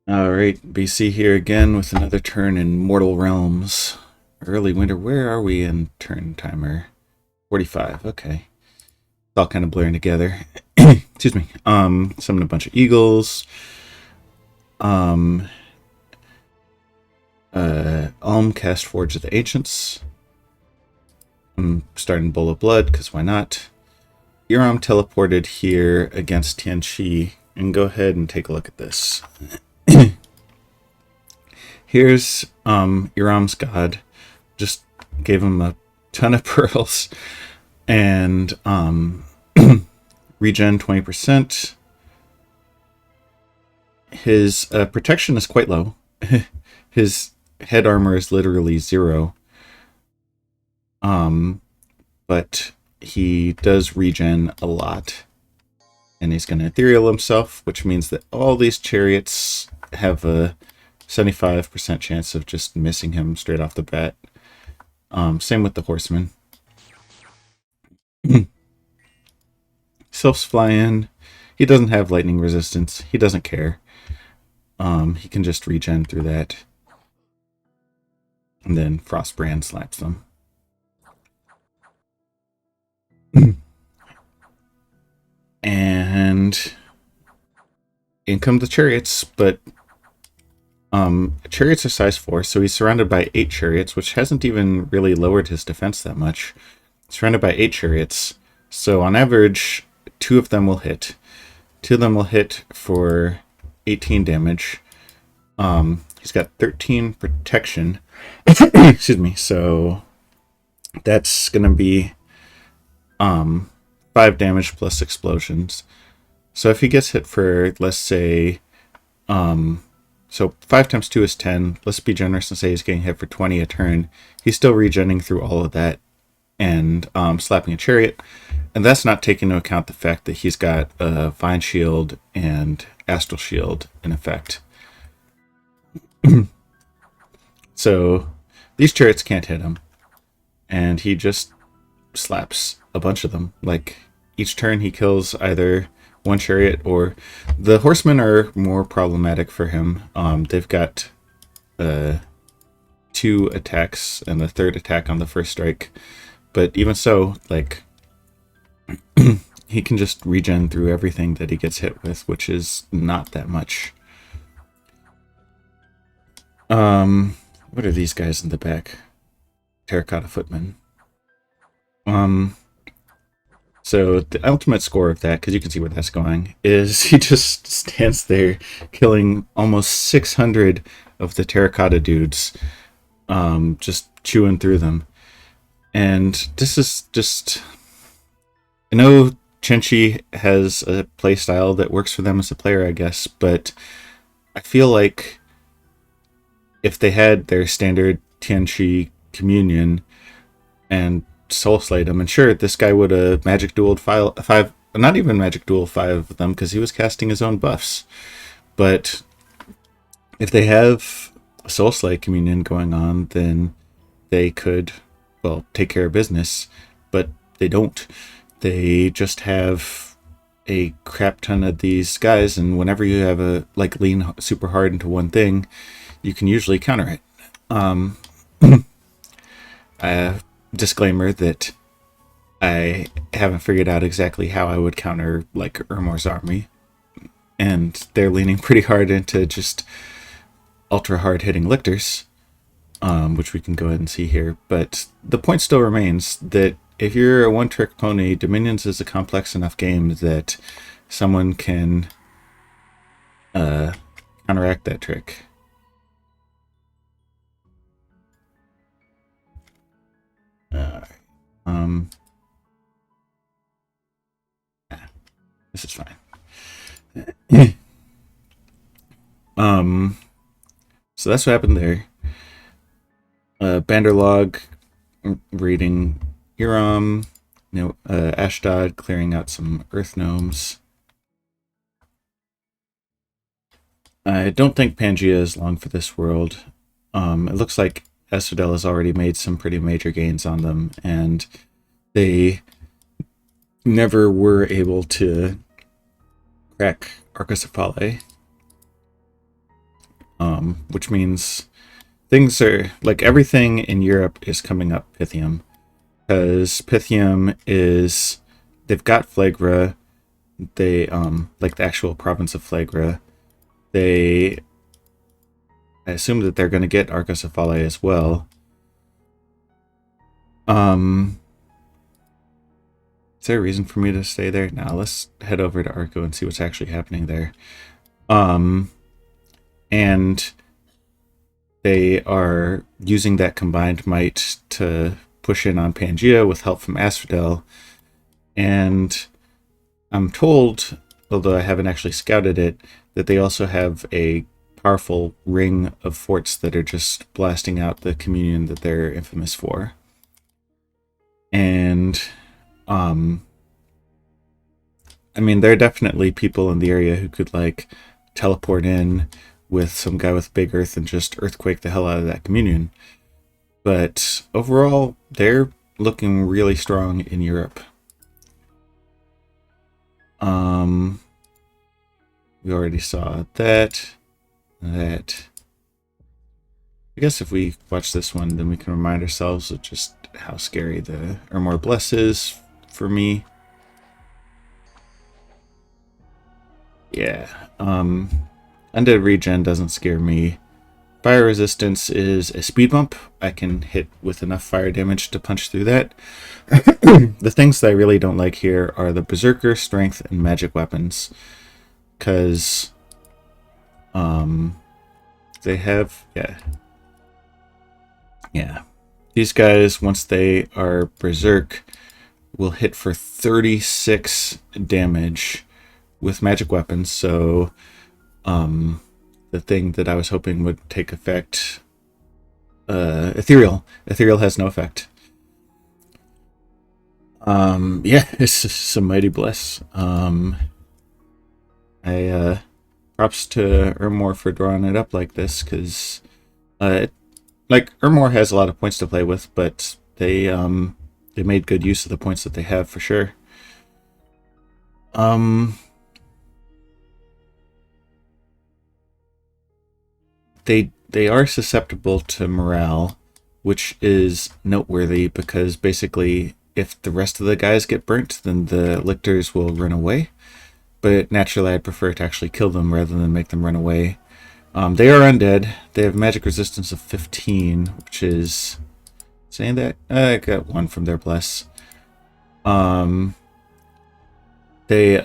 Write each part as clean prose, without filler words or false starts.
Alright, BC here again with another turn in Mortal Realms. Early winter, where are we in turn timer? 45, okay. It's all kind of blurring together. Excuse me. Summon a bunch of eagles. Alm cast Forge of the Ancients. I'm starting Bowl of Blood, because why not? Iram teleported here against Tianqi, and go ahead and take a look at this. Here's Iram's god. Just gave him a ton of pearls and regen 20%. His protection is quite low. His head armor is literally 0. But he does regen a lot. And he's going to ethereal himself, which means that all these chariots have a 75% chance of just missing him straight off the bat. Same with the horseman. Sylphs fly in. He doesn't have lightning resistance. He doesn't care. He can just regen through that. And then Frostbrand slaps them. And in come the chariots, but chariots are size 4, so he's surrounded by 8 chariots, which hasn't even really lowered his defense that much. Surrounded by 8 chariots, so on average, 2 of them will hit. 2 of them will hit for 18 damage. He's got 13 protection. Excuse me, so that's gonna be 5 damage plus explosions. So if he gets hit for, let's say, so 5 times 2 is 10. Let's be generous and say he's getting hit for 20 a turn. He's still regenning through all of that and slapping a chariot. And that's not taking into account the fact that he's got a Vine Shield and Astral Shield in effect. So these chariots can't hit him. And he just slaps a bunch of them. Like, each turn he kills either one chariot, or the horsemen are more problematic for him. They've got 2 attacks and the 3rd attack on the first strike, but even so, like, he can just regen through everything that he gets hit with, which is not that much. What are these guys in the back? Terracotta Footmen. So the ultimate score of that, because you can see where that's going, is he just stands there killing almost 600 of the terracotta dudes, just chewing through them. And this is just... I know Tianqi has a playstyle that works for them as a player, I guess, but I feel like if they had their standard Tianqi communion and soul slayed him, and sure, this guy would have magic dueled 5, not even magic duel 5 of them, because he was casting his own buffs. But if they have a soul slay communion going on, then they could, well, take care of business. But they don't. They just have a crap ton of these guys, and whenever you have a lean super hard into one thing, you can usually counter it. Disclaimer that I haven't figured out exactly how I would counter Urmor's army, and they're leaning pretty hard into just ultra hard hitting lictors, which we can go ahead and see here. But the point still remains that if you're a one-trick pony, Dominions is a complex enough game that someone can counteract that trick. This is fine. So that's what happened there. Banderlog raiding Iram, Ashdod clearing out some earth gnomes. I don't think Pangea is long for this world. It looks like Asphodel has already made some pretty major gains on them, and they never were able to crack Arcocephale. which means things are like everything in Europe is coming up Pythium, because Pythium is, they've got Flagra, they like the actual province of Flagra. I assume that they're going to get Arcocephali as well. Is there a reason for me to stay there? Now let's head over to Arco and see what's actually happening there. And they are using that combined might to push in on Pangaea with help from Asphodel. And I'm told, although I haven't actually scouted it, that they also have a powerful ring of forts that are just blasting out the communion that they're infamous for. And I mean, there are definitely people in the area who could like teleport in with some guy with big earth and just earthquake the hell out of that communion. But overall, they're looking really strong in Europe. We already saw that. I guess if we watch this one, then we can remind ourselves of just how scary the Ermor Bless is for me. Yeah, Undead Regen doesn't scare me. Fire Resistance is a speed bump. I can hit with enough fire damage to punch through that. The things that I really don't like here are the Berserker, Strength, and Magic Weapons. Because they have, yeah. These guys, once they are Berserk, will hit for 36 damage with magic weapons. So the thing that I was hoping would take effect, Ethereal has no effect. Yeah, it's just a mighty bless. Props to Ermor for drawing it up like this, because like Ermor has a lot of points to play with, but they made good use of the points that they have for sure. They are susceptible to morale, which is noteworthy because basically if the rest of the guys get burnt, then the lictors will run away. But naturally I'd prefer to actually kill them rather than make them run away. They are undead. They have magic resistance of 15, which is saying that I got one from their bless. But they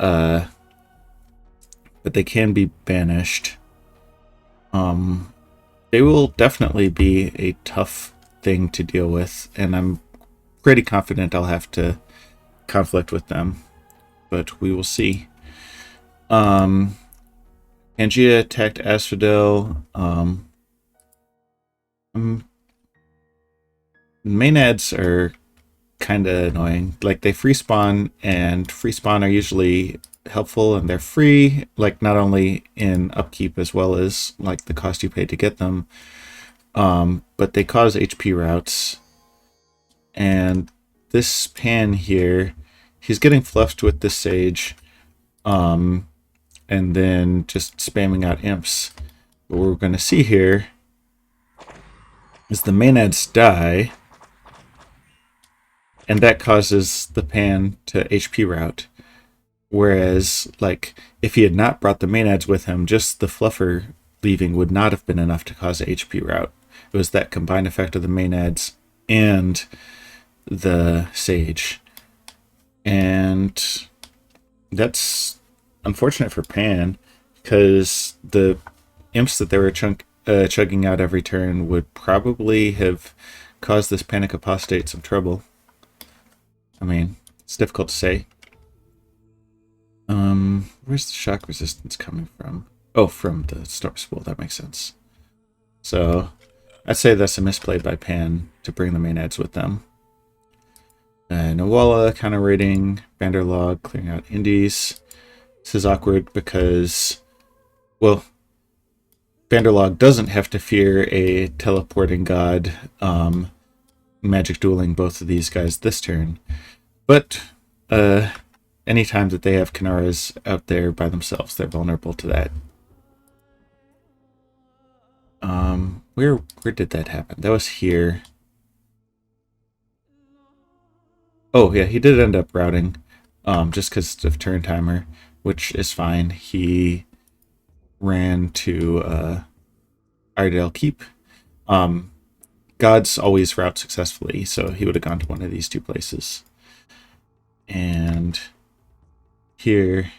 can be banished. They will definitely be a tough thing to deal with, and I'm pretty confident I'll have to conflict with them, but we will see. Pangaea attacked Asphodel. Maenads are kind of annoying. Like, they free spawn, and free spawn are usually helpful, and they're free, like not only in upkeep as well as like the cost you pay to get them, but they cause HP routes. And this Pan here, he's getting fluffed with this Sage, and then just spamming out imps. What we're going to see here is the Maenads die, and that causes the Pan to HP route. Whereas, like, if he had not brought the Maenads with him, just the Fluffer leaving would not have been enough to cause an HP route. It was that combined effect of the Maenads and the Sage. And that's unfortunate for Pan, because the imps that they were chugging out every turn would probably have caused this Panic Apostate some trouble. I mean, it's difficult to say. Where's the shock resistance coming from? Oh, from the Storm Spool. That makes sense. So, I'd say that's a misplay by Pan to bring the Maenads with them. Nawala counter-raiding, Banderlog clearing out Indies. This is awkward because, well, Banderlog doesn't have to fear a teleporting god magic dueling both of these guys this turn. But, anytime that they have Kanaras out there by themselves, they're vulnerable to that. Where did that happen? That was here. Oh yeah, he did end up routing, just because of turn timer, which is fine. He ran to Iredale Keep. Gods always route successfully, so he would have gone to one of these two places. And here,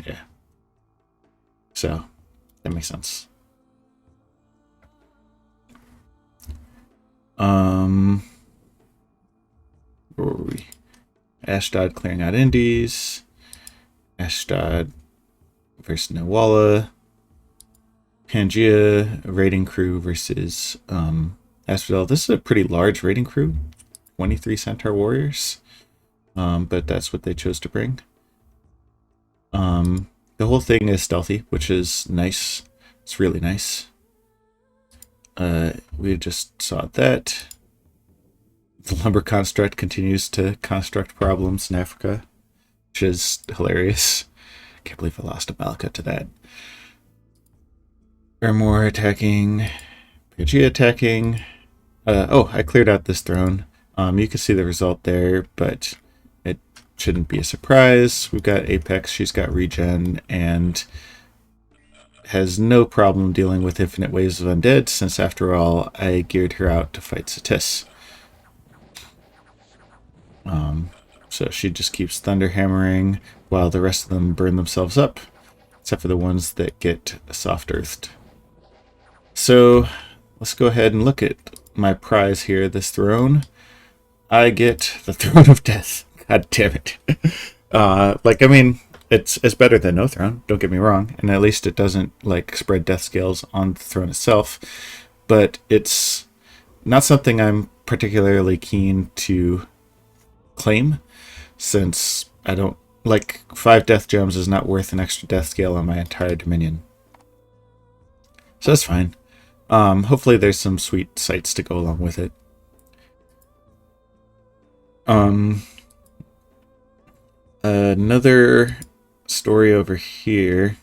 yeah. So that makes sense. Where were we? Ashdod clearing out Indies. Ashdod versus Nawala. Pangea raiding crew versus Asphodel. This is a pretty large raiding crew. 23 Centaur warriors. But that's what they chose to bring. The whole thing is stealthy, which is nice. It's really nice. We just saw that. The lumber construct continues to construct problems in Africa, which is hilarious. Can't believe I lost a Malika to that. Ermor attacking. Pangea attacking. Oh, I cleared out this throne. You can see the result there, but it shouldn't be a surprise. We've got Apex, she's got regen, and has no problem dealing with infinite waves of undead, since after all, I geared her out to fight Satis. So she just keeps thunderhammering while the rest of them burn themselves up, except for the ones that get soft earthed. So let's go ahead and look at my prize here, this throne. I get the Throne of Death. God damn it. I mean, it's better than no throne, don't get me wrong, and at least it doesn't like spread death scales on the throne itself, but it's not something I'm particularly keen to claim, since I don't like 5 death gems is not worth an extra death scale on my entire dominion. So that's fine. Hopefully there's some sweet sights to go along with it. Another story over here.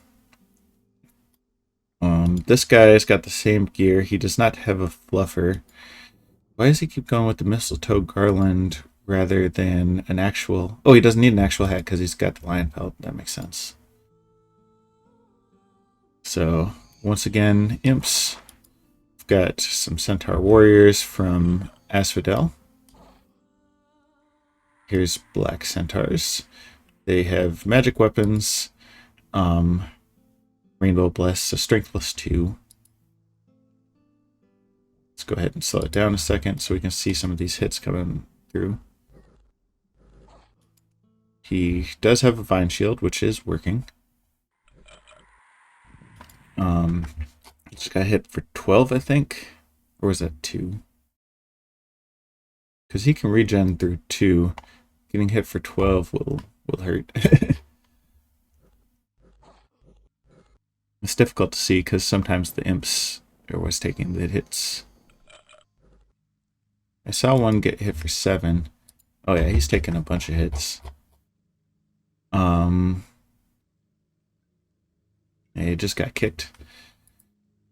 This guy's got the same gear. He does not have a fluffer. Why does he keep going with the mistletoe garland rather than an actual... Oh, he doesn't need an actual hat because he's got the lion pelt. That makes sense. So, once again, imps. We've got some centaur warriors from Asphodel. Here's black centaurs. They have magic weapons. Rainbow Bless, so strength plus 2. Let's go ahead and slow it down a second so we can see some of these hits coming through. He does have a Vine Shield, which is working. Just got hit for 12, I think. Or was that 2? Because he can regen through 2. Getting hit for 12 will hurt. It's difficult to see because sometimes the imps are always taking the hits. I saw one get hit for 7. Oh yeah, he's taking a bunch of hits. Yeah, he just got kicked.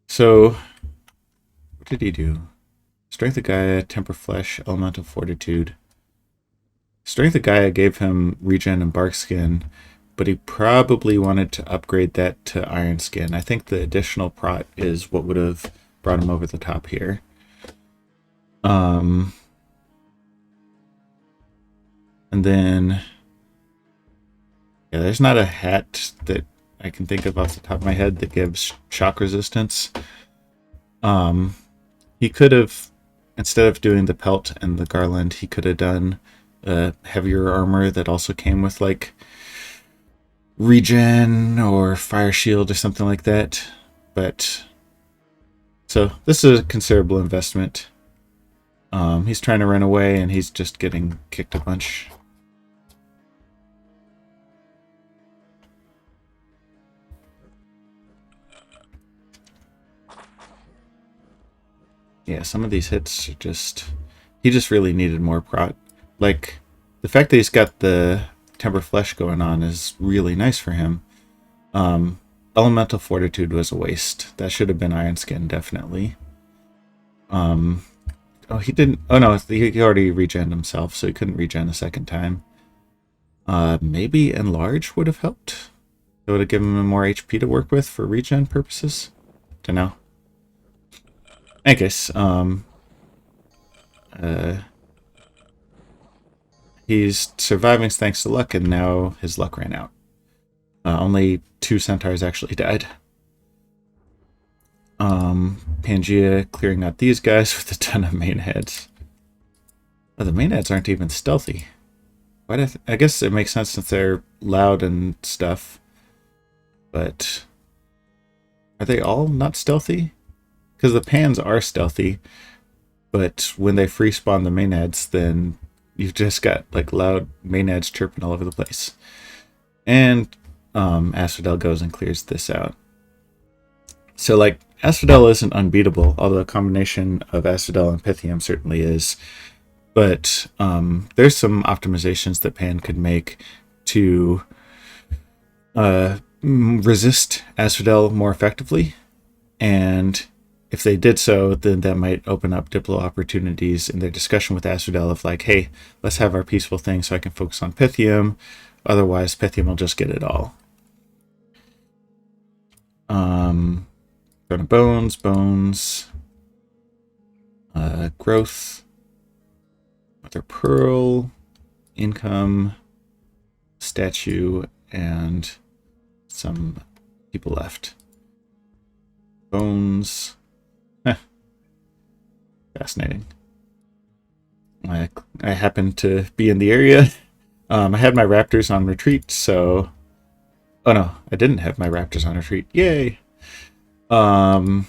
So, what did he do? Strength of Gaia, Temper Flesh, Elemental Fortitude. Strength of Gaia gave him regen and bark skin, but he probably wanted to upgrade that to Iron Skin. I think the additional prot is what would have brought him over the top here. And then, yeah, there's not a hat that I can think of off the top of my head that gives shock resistance. He could have, instead of doing the pelt and the garland, he could have done heavier armor that also came with like regen or fire shield or something like that. But so this is a considerable investment. He's trying to run away and he's just getting kicked a bunch. Yeah, some of these hits are just... He just really needed more prot. Like, the fact that he's got the Temper Flesh going on is really nice for him. Elemental Fortitude was a waste. That should have been Iron Skin, definitely. Oh, he didn't. Oh no, he already regened himself, so he couldn't regen a second time. Maybe enlarge would have helped. It would have given him more HP to work with for regen purposes. Don't know. I guess. He's surviving thanks to luck, and now his luck ran out. Only 2 centaurs actually died. Pangea clearing out these guys with a ton of main heads. Oh, the main heads aren't even stealthy. Why? I guess it makes sense since they're loud and stuff. But are they all not stealthy? Because the pans are stealthy, but when they free spawn the main heads, then you've just got like loud main heads chirping all over the place. And Asphodel goes and clears this out. So like Asphodel isn't unbeatable, although a combination of Asphodel and Pythium certainly is. But there's some optimizations that Pan could make to resist Asphodel more effectively. And if they did so, then that might open up Diplo opportunities in their discussion with Asphodel of like, hey, let's have our peaceful thing so I can focus on Pythium. Otherwise, Pythium will just get it all. Bones, growth, Mother Pearl, income, statue, and some people left. Bones. Fascinating. I happened to be in the area. I had my raptors on retreat, so... Oh no, I didn't have my raptors on retreat. Yay! Over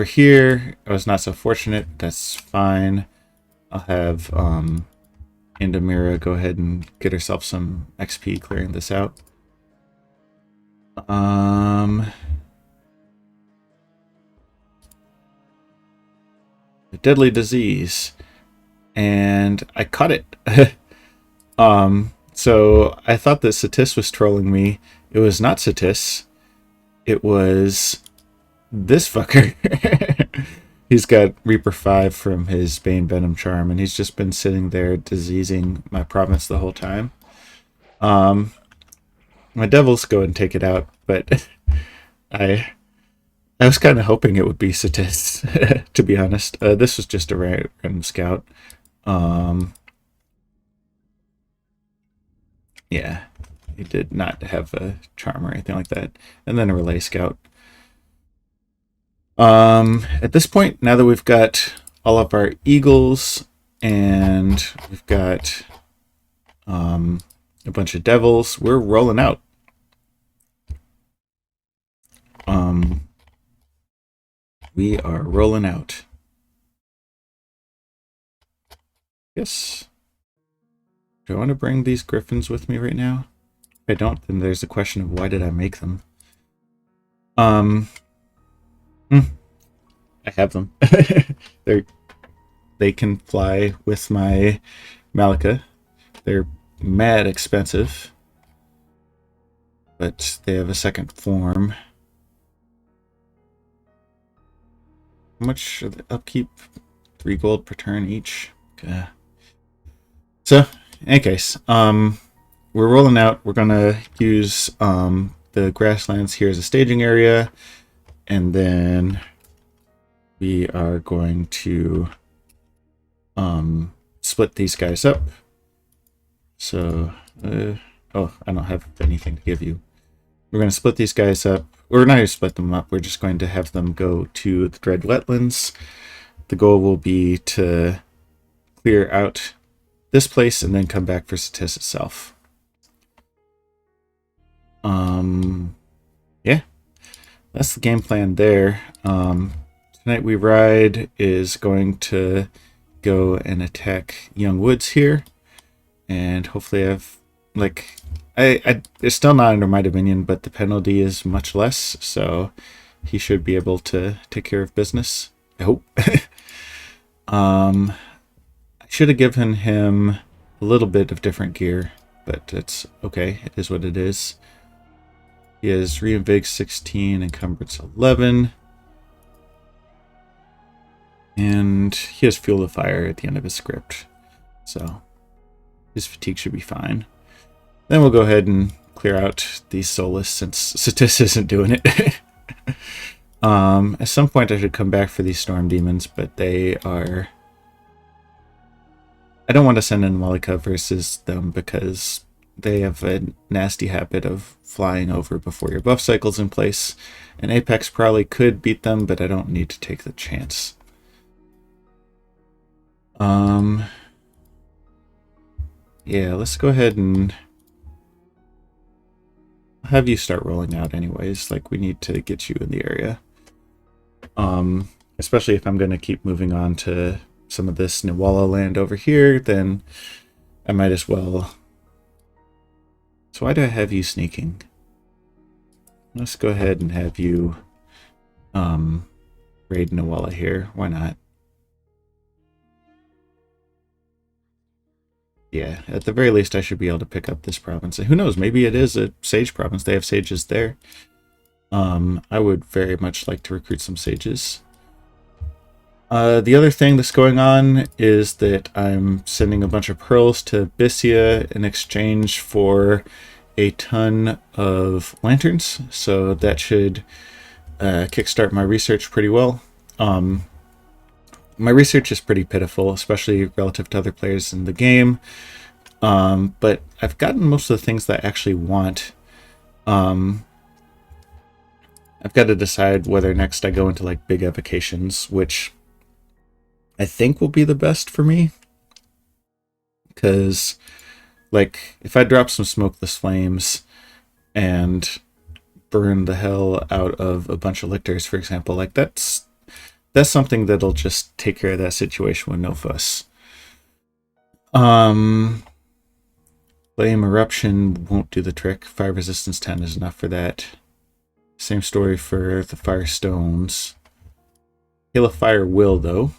here, I was not so fortunate. That's fine. I'll have Indamira go ahead and get herself some XP clearing this out. A deadly disease, and I caught it. So I thought that Satis was trolling me. It was not Satis. It was this fucker. He's got Reaper 5 from his Bane Venom Charm, and he's just been sitting there diseasing my province the whole time. My devils go and take it out, but I was kind of hoping it would be Satis, to be honest. This was just a random scout. Yeah, he did not have a charm or anything like that. And then a relay scout. At this point, now that we've got all of our eagles and we've got a bunch of devils, we're rolling out. We are rolling out. Yes. Do I want to bring these griffins with me right now? If I don't, then there's the question of why did I make them? I have them. They can fly with my Malika. They're mad expensive, but they have a second form. How much are the upkeep? 3 gold per turn each. Okay. So, in any case, we're rolling out. We're gonna use the grasslands here as a staging area, and then we are going to split these guys up. So, oh, I don't have anything to give you. We're going to split these guys up. We're not going to split them up. We're just going to have them go to the Dread Wetlands. The goal will be to clear out this place and then come back for Satis itself. Yeah, that's the game plan there. Tonight We Ride is going to go and attack Young Woods here, and hopefully I've it's still not under my dominion, but the penalty is much less, so he should be able to take care of business. I hope. I should have given him a little bit of different gear, but it's okay. It is what it is. He has Reinvig 16, Encumbrance 11. And he has Fuel of Fire at the end of his script, so his fatigue should be fine. Then we'll go ahead and clear out these Soulless since Satis isn't doing it. At some point I should come back for these Storm Demons, but they are... I don't want to send in Malika versus them because they have a nasty habit of flying over before your buff cycle's in place. And Apex probably could beat them, but I don't need to take the chance. Yeah, let's go ahead and have you start rolling out anyways. Like, we need to get you in the area. Especially if I'm going to keep moving on to some of this Nawala land over here, then I might as well. So why do I have you sneaking? Let's go ahead and have you raid Nawala here. Why not? Yeah, at the very least I should be able to pick up this province. And who knows, maybe it is a sage province. They have sages there. I would very much like to recruit some sages. The other thing that's going on is that I'm sending a bunch of pearls to Bissia in exchange for a ton of lanterns, so that should kickstart my research pretty well. My research is pretty pitiful, especially relative to other players in the game, but I've gotten most of the things that I actually want. I've got to decide whether next I go into like big evocations, which I think will be the best for me. Because, like, if I drop some Smokeless Flames and burn the hell out of a bunch of lictors, for example, like that's something that'll just take care of that situation with no fuss. Flame Eruption won't do the trick. Fire Resistance 10 is enough for that. Same story for the Fire Stones. Hail of Fire will, though.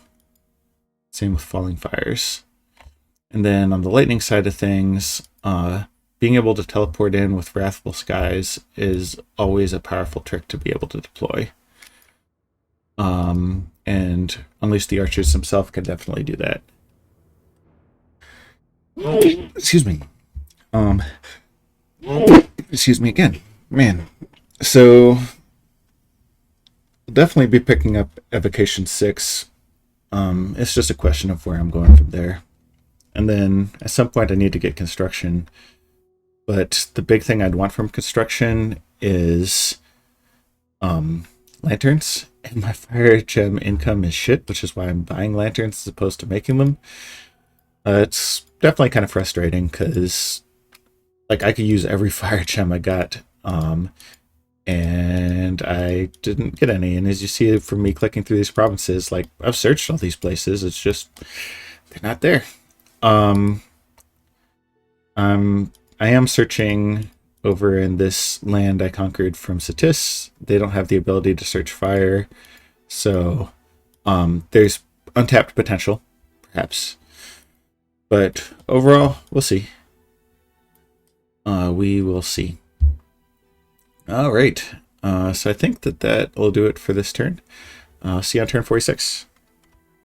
Same with Falling Fires. And then on the lightning side of things, being able to teleport in with Wrathful Skies is always a powerful trick to be able to deploy. And Unleash the Archers himself can definitely do that. Excuse me. Excuse me again. Man. So, I'll definitely be picking up Evocation 6. It's just a question of where I'm going from there. And then at some point I need to get construction. But the big thing I'd want from construction is lanterns. And my fire gem income is shit, which is why I'm buying lanterns as opposed to making them. It's definitely kind of frustrating because like I could use every fire gem I got. And I didn't get any. And as you see from me clicking through these provinces, like I've searched all these places, it's just they're not there. I am searching over in this land I conquered from Satis. They don't have the ability to search fire, so there's untapped potential, perhaps. But overall, we'll see. We will see. All right. So I think that will do it for this turn. See you on turn 46.